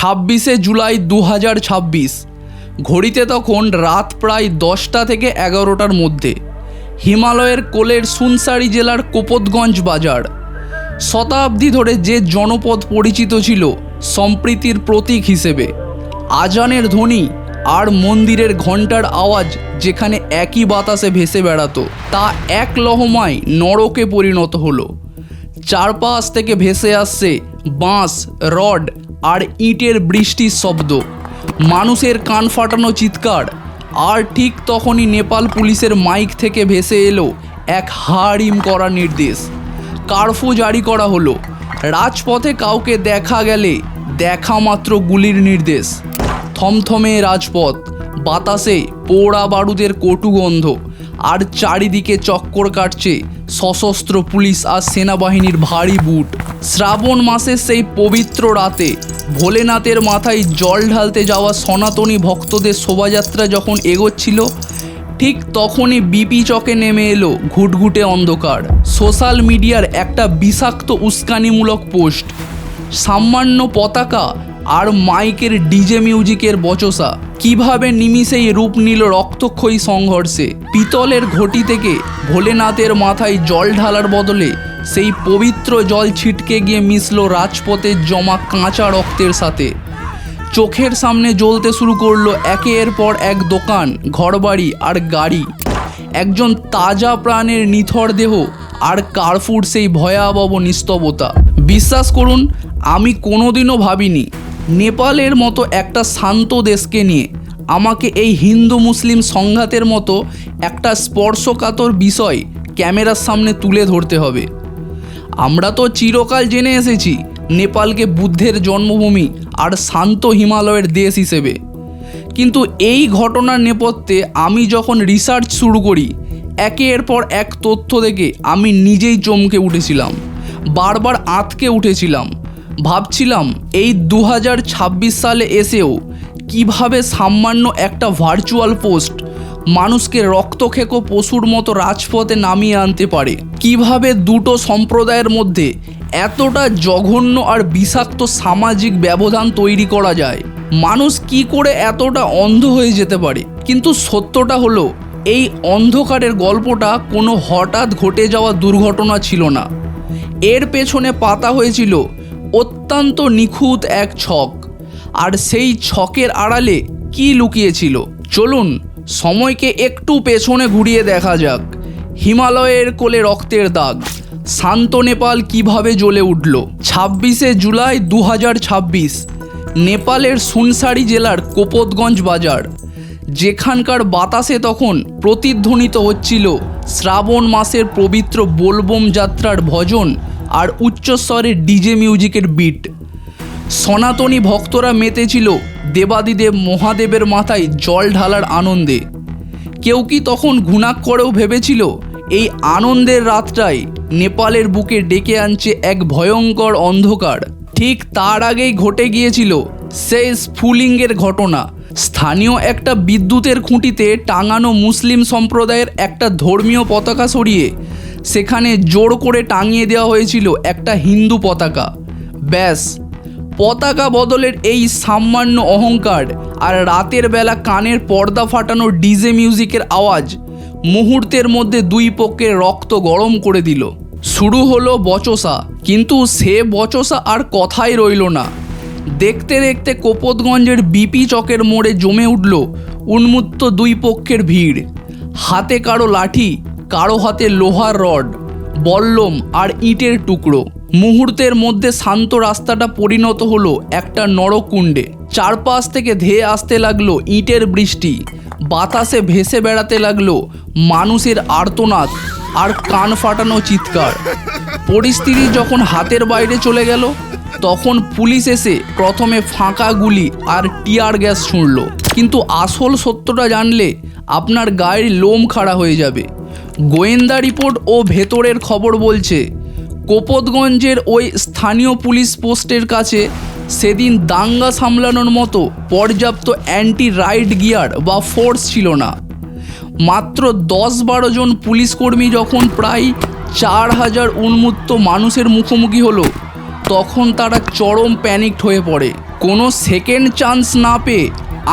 26শে জুলাই 2026 ঘড়িতে তখন রাত প্রায় 10টা থেকে 11টার মধ্যে হিমালয়ের কোলের সুনসারি জেলার কোপদগঞ্জ বাজার। শতাব্দী ধরে যে জনপদ পরিচিত ছিল সম্প্রীতির প্রতীক হিসেবে, আজানের ধ্বনি আর মন্দিরের ঘণ্টার আওয়াজ যেখানে একই বাতাসে ভেসে বেড়াতো, তা এক লহমায় নরকে পরিণত হলো। চারপাশ থেকে ভেসে আসছে বাঁশ, রড আর ইটের বৃষ্টির শব্দ, মানুষের কান ফাটানো চিৎকার। আর ঠিক তখনই নেপাল পুলিশের মাইক থেকে ভেসে এলো এক হাড়িম করা নির্দেশ। কারফিউ জারি করা হলো। রাজপথে কাউকে দেখা গেলে দেখা মাত্র গুলির নির্দেশ। থমথমে রাজপথ, বাতাসে পোড়া বারুদের কটু গন্ধ, আর চারিদিকে চক্কর কাটছে সশস্ত্র পুলিশ আর সেনাবাহিনীর ভারী বুট। শ্রাবণ মাসের সেই পবিত্র রাতে ভোলেনাথের মাথায় জল ঢালতে যাওয়া সনাতনী ভক্তদের শোভাযাত্রা যখন এগোচ্ছিল, ঠিক তখনই বিপি চকে নেমে এলো ঘুটঘুটে অন্ধকার। সোশ্যাল মিডিয়ার একটা বিষাক্ত উস্কানিমূলক পোস্ট, সামান্য পতাকা আর মাইকের ডিজে মিউজিকের বচসা কিভাবে নিমিষেই রূপ নিল রক্তক্ষয়ী সংঘর্ষে। পিতলের ঘটি থেকে ভোলেনাথের মাথায় জল ঢালার বদলে সেই পবিত্র জল ছিটকে গিয়ে মিশল রাজপথের জমা কাঁচা রক্তের সাথে। চোখের সামনে জ্বলতে শুরু করলো একের পর এক দোকান, ঘরবাড়ি আর গাড়ি। একজন তাজা প্রাণের নিথর দেহ আর কারফিউর সেই ভয়াবহ নিস্তবতা। বিশ্বাস করুন, আমি কোনোদিনও ভাবিনি নেপালের মতো একটা শান্ত দেশকে নিয়ে আমাকে এই হিন্দু মুসলিম সংঘাতের মতো একটা স্পর্শকাতর বিষয় ক্যামেরার সামনে তুলে ধরতে হবে। আমরা তো চিরকাল জেনে এসেছি নেপালকে বুদ্ধের জন্মভূমি আর শান্ত হিমালয়ের দেশ হিসেবে, কিন্তু এই ঘটনার নেপথ্যে আমি যখন রিসার্চ শুরু করি, একের পর এক তথ্য দেখে আমি নিজেই চমকে উঠেছিলাম, বারবার আঁতকে উঠেছিলাম। ভাবছিলাম এই 2026 সালে এসেও কিভাবে সামান্য একটা ভার্চুয়াল পোস্ট মানুষকে রক্তখেকো পশুর মতো রাজপথে নামিয়ে আনতে পারে, কিভাবে দুটো সম্প্রদায়ের মধ্যে এতটা জঘন্য আর বিষাক্ত সামাজিক ব্যবধান তৈরি করা যায়, মানুষ কি করে এতটা অন্ধ হয়ে যেতে পারে। কিন্তু সত্যটা হলো, এই অন্ধকারের গল্পটা কোনো হঠাৎ ঘটে যাওয়া দুর্ঘটনা ছিল না। এর পেছনে পাতা হয়েছিল অত্যন্ত নিখুঁত এক ছক, আর সেই ছকের আড়ালে কি লুকিয়েছিল চলুন সময়কে একটু পেছনে ঘুরিয়ে দেখা যাক। হিমালয়ের কোলে রক্তের দাগ, শান্ত নেপাল কিভাবে জ্বলে উঠল। 26শে জুলাই 2026 নেপালের সুনসারি জেলার কোপদগঞ্জ বাজার, যেখানকার বাতাসে তখন প্রতিধ্বনিত হচ্ছিল শ্রাবণ মাসের পবিত্র বোলবম যাত্রার ভজন আর উচ্চস্বরের ডিজে মিউজিকের বিট। সনাতনী ভক্তরা মেতেছিল দেবাদিদেব মহাদেবের মাথায় জল ঢালার আনন্দে। কেউ কি তখন ঘুণাক করেও ভেবেছিল এই আনন্দের রাতটাই নেপালের বুকে ডেকে আনছে এক ভয়ঙ্কর অন্ধকার? ঠিক তার আগেই ঘটে গিয়েছিল সেই স্ফুলিঙ্গের ঘটনা। স্থানীয় একটা বিদ্যুতের খুঁটিতে টাঙানো মুসলিম সম্প্রদায়ের একটা ধর্মীয় পতাকা সরিয়ে সেখানে জোর করে টাঙিয়ে দেওয়া হয়েছিল একটা হিন্দু পতাকা। ব্যাস, পতাকা বদলের এই সামান্য অহংকার আর রাতের বেলা কানের পর্দা ফাটানো ডিজে মিউজিকের আওয়াজ মুহূর্তের মধ্যে দুই পক্ষের রক্ত গরম করে দিল। শুরু হলো বচসা, কিন্তু সে বচসা আর কথাই রইল না। দেখতে দেখতে কোপদগঞ্জের বিপি চকের মোড়ে জমে উঠল উন্মত্ত দুই পক্ষের ভিড়। হাতে কারো লাঠি, কারো হাতে লোহার রড, বল্লম আর ইটের টুকরো। মুহূর্তের মধ্যে শান্ত রাস্তাটা পরিণত হলো একটা নরকুণ্ডে। চারপাশ থেকে ধেয়ে আসতে লাগলো ইটের বৃষ্টি, বাতাসে ভেসে বেড়াতে লাগলো মানুষের আর্তনাদ আর কান ফাটানো চিৎকার। পরিস্থিতি যখন হাতের বাইরে চলে গেল, তখন পুলিশ এসে প্রথমে ফাঁকা গুলি আর টিয়ার গ্যাস ছুঁড়ল। কিন্তু আসল সত্যটা জানলে আপনার গায়ের লোম খাড়া হয়ে যাবে। গোয়েন্দা রিপোর্ট ও ভেতরের খবর বলছে, কোপদগঞ্জের ওই স্থানীয় পুলিশ পোস্টের কাছে সেদিন দাঙ্গা সামলানোর মতো পর্যাপ্ত অ্যান্টি রাইড গিয়ার বা ফোর্স ছিল না। মাত্র 10-12 জন পুলিশকর্মী যখন প্রায় 4000 উন্মত্ত মানুষের মুখোমুখি হলো, তখন তারা চরম প্যানিকড হয়ে পড়ে। কোনো সেকেন্ড চান্স না পেয়ে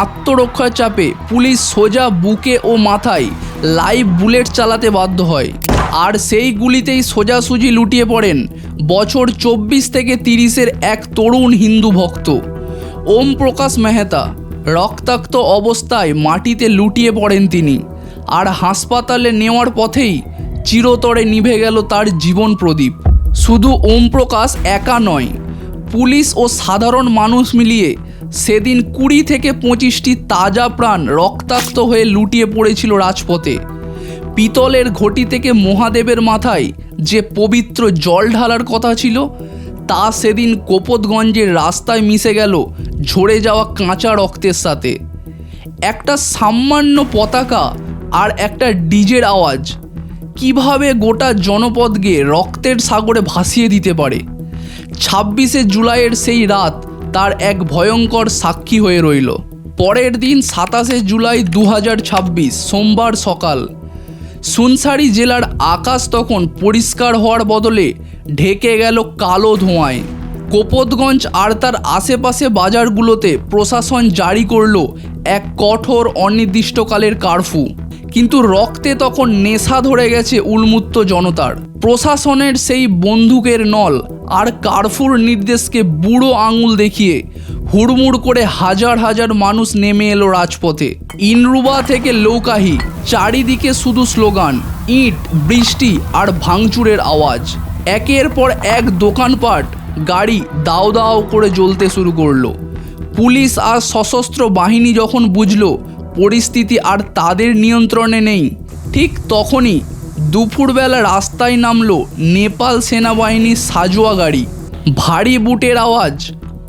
আত্মরক্ষার চাপে পুলিশ সোজা বুকে ও মাথায় লাইভ বুলেট চালাতে বাধ্য হয়। আর সেই গুলিতেই সোজাসুজি লুটিয়ে পড়েন বছর 24 থেকে 30-এর এক তরুণ হিন্দু ভক্ত ওম প্রকাশ মেহতা। রক্তাক্ত অবস্থায় মাটিতে লুটিয়ে পড়েন তিনি, আর হাসপাতালে নেওয়ার পথেই চিরতরে নিভে গেল তার জীবন প্রদীপ। শুধু ওম প্রকাশ একা নয়, পুলিশ ও সাধারণ মানুষ মিলিয়ে সেদিন 20 থেকে 25টি তাজা প্রাণ রক্তাক্ত হয়ে লুটিয়ে পড়েছিল রাজপথে। পিতলের ঘটি থেকে মহাদেবের মাথায় যে পবিত্র জল ঢালার কথা ছিল, তা সেদিন কোপদগঞ্জের রাস্তায় মিশে গেল ঝরে যাওয়া কাঁচা রক্তের সাথে। একটা সামান্য পতাকা আর একটা ডিজের আওয়াজ কিভাবে গোটা জনপদকে রক্তের সাগরে ভাসিয়ে দিতে পারে। 26শে জুলাইয়ের সেই রাত তার এক ভয়ঙ্কর সাক্ষী হয়ে রইল। পরের দিন 27শে জুলাই 2026 সোমবার সকাল সুনসারি জেলার আকাশ তখন পরিষ্কার হওয়ার বদলে ঢেকে গেল কালো ধোঁয়ায়। কোপদগঞ্জ আর তার আশেপাশে বাজারগুলোতে প্রশাসন জারি করল এক কঠোর অনির্দিষ্টকালের কারফিউ। কিন্তু রক্তে তখন নেশা ধরে গেছে উন্মত্ত জনতার। প্রশাসনের সেই বন্দুকের নল আর কারফিউর নির্দেশকে বুড়ো আঙুল দেখিয়ে হুড়মুড় করে হাজার হাজার মানুষ নেমে এলো রাজপথে। ইনরুবা থেকে লৌকাহি, চারিদিকে শুধু স্লোগান, ইট, বৃষ্টি আর ভাঙচুরের আওয়াজ। একের পর এক দোকানপাট, গাড়ি দাও দাও করে জ্বলতে শুরু করলো। পুলিশ আর সশস্ত্র বাহিনী যখন বুঝলো পরিস্থিতি আর তাদের নিয়ন্ত্রণে নেই, ঠিক তখনই দুপুরবেলা রাস্তায় নামলো নেপাল সেনাবাহিনীর সাজোয়া গাড়ি। ভারী বুটের আওয়াজ,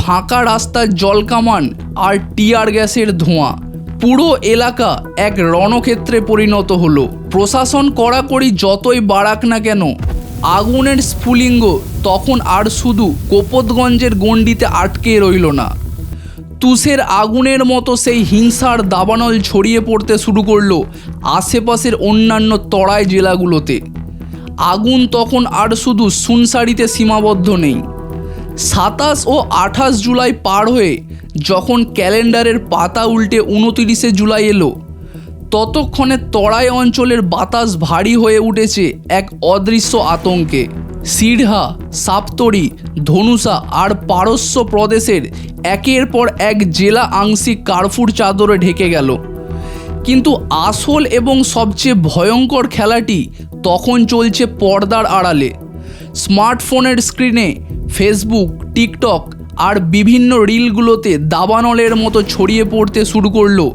ফাঁকা রাস্তার জলকামান আর টিয়ার গ্যাসের ধোঁয়া। পুরো এলাকা এক রণক্ষেত্রে পরিণত হলো। প্রশাসন কড়াকড়ি যতই বাড়াক না কেন, আগুনের স্ফুলিঙ্গ তখন আর শুধু কোপদগঞ্জের গণ্ডিতে আটকে রইল না। তুষের আগুনের মতো সেই হিংসার দাবানল ছড়িয়ে পড়তে শুরু করলো আশেপাশের অন্যান্য তরাই জেলাগুলোতে। আগুন তখন আর শুধু সুনসারিতে সীমাবদ্ধ নেই। 27 ও 28 জুলাই পার হয়ে যখন ক্যালেন্ডারের পাতা উল্টে 29শে জুলাই এলো, ততক্ষণে তরাই অঞ্চলের বাতাস ভারী হয়ে উঠেছে এক অদৃশ্য আতঙ্কে। সিরহা, সাপতরি, ধনুষা আর পারস্য প্রদেশের একের পর এক জেলা আংশিক কারফিউর চাদরে ঢেকে গেল। কিন্তু আসল এবং সবচেয়ে ভয়ঙ্কর খেলাটি তখন চলছে পর্দার আড়ালে। স্মার্টফোনের স্ক্রিনে ফেসবুক, টিকটক আর বিভিন্ন রিলগুলোতে দাবানলের মতো ছড়িয়ে পড়তে শুরু করলো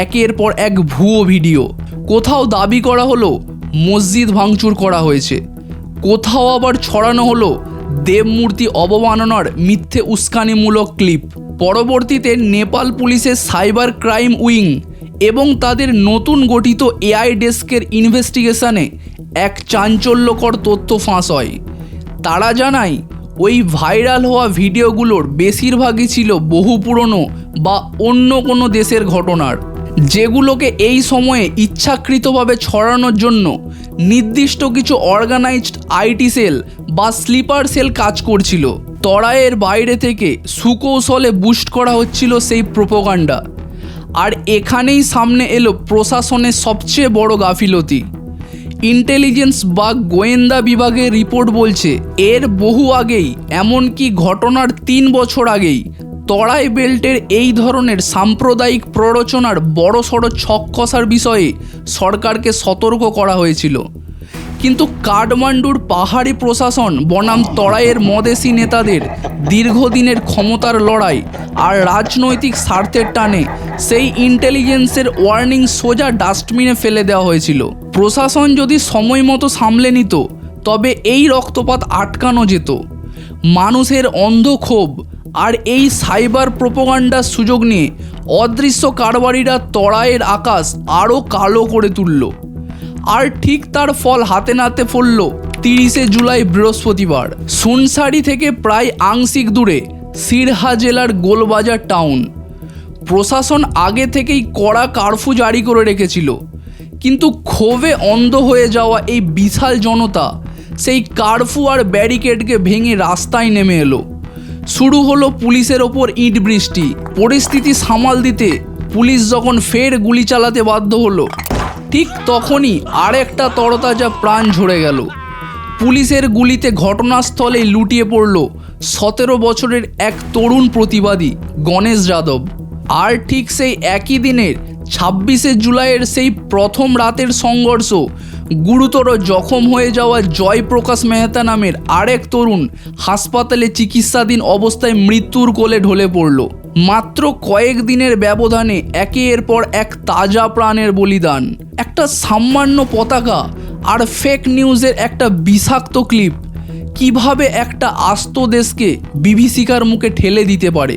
একের পর এক ভুয়ো ভিডিও। কোথাও দাবি করা হলো মসজিদ ভাঙচুর করা হয়েছে, কোথাও আবার ছড়ানো হলো দেবমূর্তি অবমাননার মিথ্যে উস্কানিমূলক ক্লিপ। পরবর্তীতে নেপাল পুলিশের সাইবার ক্রাইম উইং এবং তাদের নতুন গঠিত এআই ডেস্কের ইনভেস্টিগেশনে এক চাঞ্চল্যকর তথ্য ফাঁস হয়। তারা জানায় ওই ভাইরাল হওয়া ভিডিওগুলোর বেশিরভাগই ছিল বহু পুরনো বা অন্য কোনো দেশের ঘটনার, যেগুলোকে এই সময়ে ইচ্ছাকৃতভাবে ছড়ানোর জন্য নির্দিষ্ট কিছু অর্গানাইজড আইটি সেল বা স্লিপার সেল কাজ করছিল। তরাইয়ের বাইরে থেকে সুকৌশলে বুস্ট করা হচ্ছিল সেই প্রোপাগান্ডা। আর এখানেই সামনে এলো প্রশাসনের সবচেয়ে বড় গাফিলতি। ইন্টেলিজেন্স বা গোয়েন্দা বিভাগের রিপোর্ট বলছে এর বহু আগেই, এমনকি ঘটনার 3 বছর আগেই তরাই বেল্টের এই ধরনের সাম্প্রদায়িক প্ররোচনার বড়সড় ছক কষার বিষয়ে সরকারকে সতর্ক করা হয়েছিল। কিন্তু কাঠমান্ডুর পাহাড়ি প্রশাসন বনাম তরাইয়ের মদেশি নেতাদের দীর্ঘদিনের ক্ষমতার লড়াই আর রাজনৈতিক স্বার্থের টানে সেই ইন্টেলিজেন্সের ওয়ার্নিং সোজা ডাস্টবিনে ফেলে দেওয়া হয়েছিল। প্রশাসন যদি সময় মতো সামলে নিত, তবে এই রক্তপাত আটকানো যেত। মানুষের অন্ধ ক্ষোভ আর এই সাইবার প্রোপাগান্ডার সুযোগ নিয়ে অদৃশ্য কারবারিরা তরাইয়ের আকাশ আরও কালো করে তুলল। আর ঠিক তার ফল হাতে নাতে পড়ল 30শে জুলাই বৃহস্পতিবার সুনসারি থেকে প্রায় আংশিক দূরে সিরহা জেলার গোলবাজার টাউন। প্রশাসন আগে থেকেই কড়া কারফিউ জারি করে রেখেছিল, কিন্তু ক্ষোভে অন্ধ হয়ে যাওয়া এই বিশাল জনতা সেই কারফিউ আর ব্যারিকেডকে ভেঙে রাস্তায় নেমে এলো। শুরু হলো পুলিশের ওপর ইট বৃষ্টি। পরিস্থিতি সামাল দিতে পুলিশ যখন ফের গুলি চালাতে বাধ্য হলো, ঠিক তখনই আরেকটা তরতাজা প্রাণ ঝরে গেল। পুলিশের গুলিতে ঘটনাস্থলেই লুটিয়ে পড়ল 17 বছরের এক তরুণ প্রতিবাদী গণেশ যাদব। আর ঠিক সেই একই দিনের 26শে জুলাইয়ের সেই প্রথম রাতের সংঘর্ষ গুরুতর জখম হয়ে যাওয়া জয়প্রকাশ মেহতা নামের আরেক তরুণ হাসপাতালে চিকিৎসাধীন অবস্থায় মৃত্যুর কোলে ঢলে পড়ল। মাত্র কয়েক দিনের ব্যবধানে একের পর এক তাজা প্রাণের বলিদান। একটা সামান্য পতাকা আর ফেক নিউজের একটা বিষাক্ত ক্লিপ কিভাবে একটা আস্ত দেশকে বিভীষিকার মুখে ঠেলে দিতে পারে।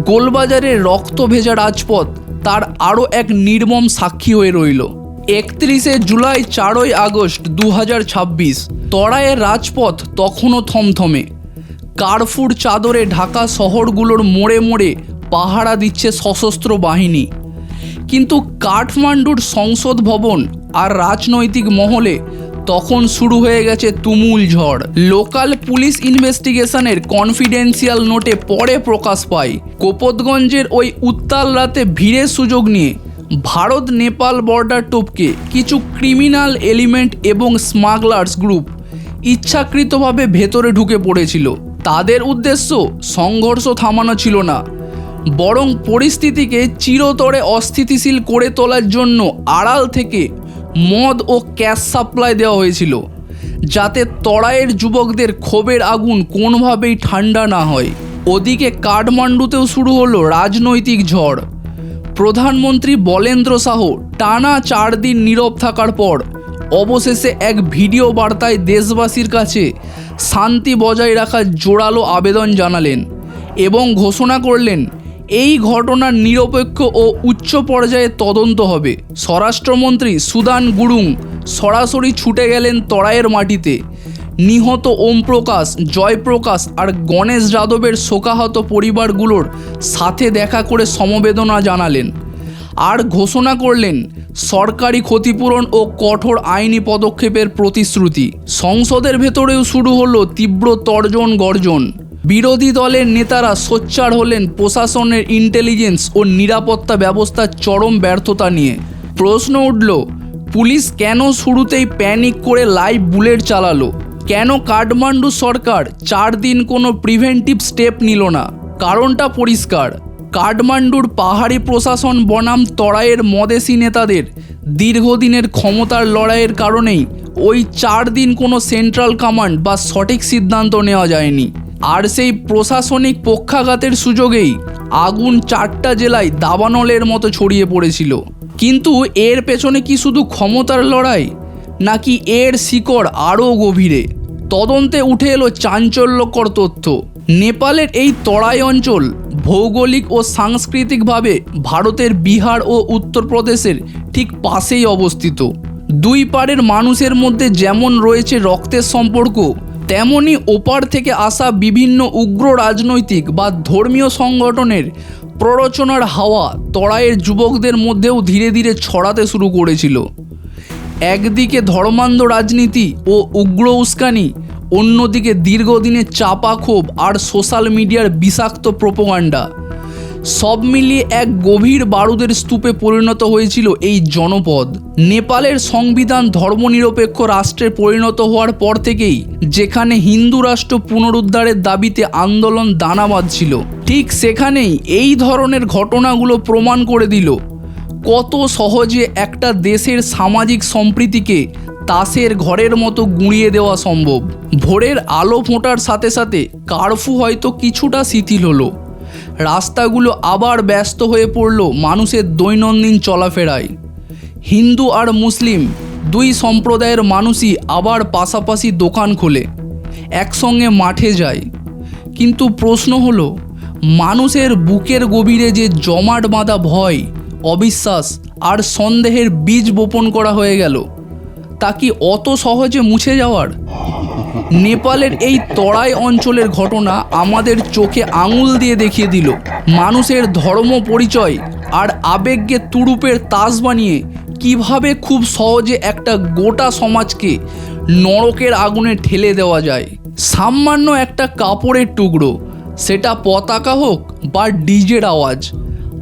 গোলবাজারের রক্ত ভেজা রাজপথ তার আরও এক নির্মম সাক্ষী হয়ে রইল। 31শে জুলাই 4ই আগস্ট 2026 তরাইয়ের রাজপথ তখনও থমথমে। কার্ফুর চাদরে ঢাকা শহরগুলোর মোড়ে মোড়ে পাহারা দিচ্ছে সশস্ত্র বাহিনী। কিন্তু কাঠমান্ডুর সংসদ ভবন আর রাজনৈতিক মহলে তখন শুরু হয়ে গেছে তুমুল ঝড়। লোকাল পুলিশ ইনভেস্টিগেশনের কনফিডেন্সিয়াল নোটে পরে প্রকাশ পায় কোপদগঞ্জের ওই উত্তাল রাতে ভিড়ের সুযোগ নিয়ে ভারত নেপাল বর্ডার টপকে কিছু ক্রিমিনাল এলিমেন্ট এবং স্মাগলার্স গ্রুপ ইচ্ছাকৃতভাবে ভেতরে ঢুকে পড়েছিল। তাদের উদ্দেশ্য সংঘর্ষ থামানো ছিল না, বরং পরিস্থিতিকে চিরতরে অস্থিতিশীল করে তোলার জন্য আড়াল থেকে মদ ও ক্যাশ সাপ্লাই দেওয়া হয়েছিল, যাতে তরাইয়ের যুবকদের ক্ষোভের আগুন কোনোভাবেই ঠান্ডা না হয়। ওদিকে কাঠমান্ডুতেও শুরু হলো রাজনৈতিক ঝড়। প্রধানমন্ত্রী বলেন্দ্র সাহ টানা 4 দিন নীরব থাকার পর অবশেষে এক ভিডিও বার্তায় দেশবাসীর কাছে শান্তি বজায় রাখার জোরালো আবেদন জানালেন এবং ঘোষণা করলেন এই ঘটনার নিরপেক্ষ ও উচ্চ পর্যায়ে তদন্ত হবে। স্বরাষ্ট্রমন্ত্রী সুদান গুরুং সরাসরি ছুটে গেলেন তরাইয়ের মাটিতে। নিহত ওমপ্রকাশ, জয়প্রকাশ আর গণেশ যাদবের শোকাহত পরিবারগুলোর সাথে দেখা করে সমবেদনা জানালেন আর ঘোষণা করলেন সরকারি ক্ষতিপূরণ ও কঠোর আইনি পদক্ষেপের প্রতিশ্রুতি। সংসদের ভেতরেও শুরু হলো তীব্র তর্জন গর্জন। বিরোধী দলের নেতারা সোচ্চার হলেন প্রশাসনের ইন্টেলিজেন্স ও নিরাপত্তা ব্যবস্থার চরম ব্যর্থতা নিয়ে। প্রশ্ন উঠল, পুলিশ কেন শুরুতেই প্যানিক করে লাইভ বুলেট চালালো? কেন কাঠমান্ডু সরকার 4 দিন কোনো প্রিভেন্টিভ স্টেপ নিল না? কারণটা পরিষ্কার, কাঠমান্ডুর পাহাড়ি প্রশাসন বনাম তরাইয়ের মদেশি নেতাদের দীর্ঘদিনের ক্ষমতার লড়াইয়ের কারণেই ওই 4 দিন কোনো সেন্ট্রাল কমান্ড বা সঠিক সিদ্ধান্ত নেওয়া যায়নি। আর সেই প্রশাসনিক পক্ষাঘাতের সুযোগেই আগুন 4টা জেলায় দাবানলের মতো ছড়িয়ে পড়েছিল। কিন্তু এর পেছনে কি শুধু ক্ষমতার লড়াই, নাকি এর শিকড় আরও গভীরে? তদন্তে উঠে এলো চাঞ্চল্যকর তথ্য। নেপালের এই তরাই অঞ্চল ভৌগোলিক ও সাংস্কৃতিকভাবে ভারতের বিহার ও উত্তরপ্রদেশের ঠিক পাশেই অবস্থিত। দুই পাড়ের মানুষের মধ্যে যেমন রয়েছে রক্তের সম্পর্ক, তেমনি ওপার থেকে আসা বিভিন্ন উগ্র রাজনৈতিক বা ধর্মীয় সংগঠনের প্ররোচনার হাওয়া তরাইয়ের যুবকদের মধ্যেও ধীরে ধীরে ছড়াতে শুরু করেছিল। একদিকে ধর্মান্ধ রাজনীতি ও উগ্র উস্কানি, অন্যদিকে দীর্ঘদিনের চাপা ক্ষোভ আর সোশ্যাল মিডিয়ার বিষাক্ত প্রোপাগান্ডা, সব মিলিয়ে এক গভীর বারুদের স্তূপে পরিণত হয়েছিল এই জনপদ। নেপালের সংবিধান ধর্মনিরপেক্ষ রাষ্ট্রে পরিণত হওয়ার পর থেকেই যেখানে হিন্দু রাষ্ট্র পুনরুদ্ধারের দাবিতে আন্দোলন দানা বাঁধছিল, ঠিক সেখানেই এই ধরনের ঘটনাগুলো প্রমাণ করে দিল কত সহজে একটা দেশের সামাজিক সম্প্রীতিকে তাসের ঘরের মতো গুঁড়িয়ে দেওয়া সম্ভব। ভোরের আলো ফোটার সাথে সাথে কারফিউ হয়তো কিছুটা শিথিল হলো, রাস্তাগুলো আবার ব্যস্ত হয়ে পড়ল মানুষের দৈনন্দিন চলাফেরায়। হিন্দু আর মুসলিম দুই সম্প্রদায়ের মানুষই আবার পাশাপাশি দোকান খোলে, একসঙ্গে মাঠে যায়। কিন্তু প্রশ্ন হলো, মানুষের বুকের গভীরে যে জমাট বাঁধা ভয়, অবিশ্বাস আর সন্দেহের বীজ বপন করা হয়ে গেল, তা কি অত সহজে মুছে যাওয়ার? নেপালের এই তরাই অঞ্চলের ঘটনা আমাদের চোখে আঙুল দিয়ে দেখিয়ে দিল মানুষের ধর্ম পরিচয় আর আবেগকে তুরুপের তাস বানিয়ে কিভাবে খুব সহজে একটা গোটা সমাজকে নরকের আগুনে ঠেলে দেওয়া যায়। সামান্য একটা কাপড়ের টুকরো সেটা পতাকা হোক বা ডিজের আওয়াজ,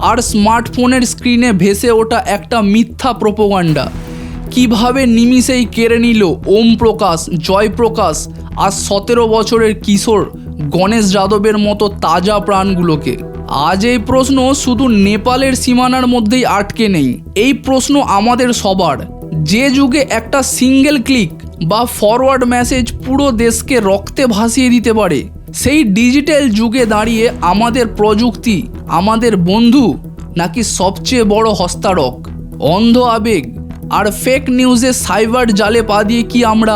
আর স্মার্টফোনের স্ক্রিনে ভেসে ওঠা একটা মিথ্যা প্রোপাগান্ডা কিভাবে নিমিষেই কেড়ে নিল ওম প্রকাশ, জয়প্রকাশ আর 17 বছরের কিশোর গণেশ যাদবের মতো তাজা প্রাণগুলোকে। আজ এই প্রশ্ন শুধু নেপালের সীমানার মধ্যেই আটকে নেই, এই প্রশ্ন আমাদের সবার। যে যুগে একটা সিঙ্গেল ক্লিক বা ফরওয়ার্ড মেসেজ পুরো দেশকে রক্তে ভাসিয়ে দিতে পারে, সেই ডিজিটাল যুগে দাঁড়িয়ে আমাদের প্রযুক্তি আমাদের বন্ধু নাকি সবচেয়ে বড় হস্তারক? অন্ধ আবেগ আর ফেক নিউজের সাইবার জালে পা দিয়ে কি আমরা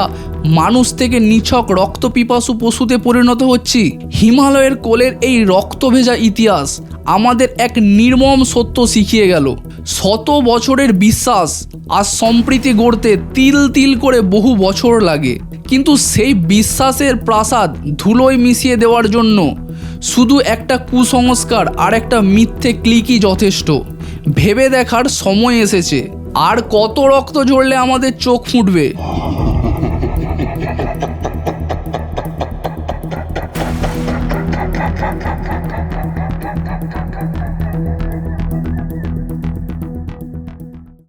মানুষ থেকে নিছক রক্তপিপাসু পশুতে পরিণত হচ্ছি? হিমালয়ের কোলের এই রক্ত ভেজা ইতিহাস আমাদের এক নির্মম সত্য শিখিয়ে গেল। 100 বছরের বিশ্বাস আর সম্প্রীতি গড়তে তিল তিল করে বহু বছর লাগে, কিন্তু সেই বিশ্বাসের প্রাসাদ ধুলোয় মিশিয়ে দেওয়ার জন্য শুধু একটা কুসংস্কার আর একটা মিথ্যে ক্লিকই যথেষ্ট। ভেবে দেখার সময় এসেছে, আর কত রক্ত ঝরলে আমাদের চোখ ফুটবে?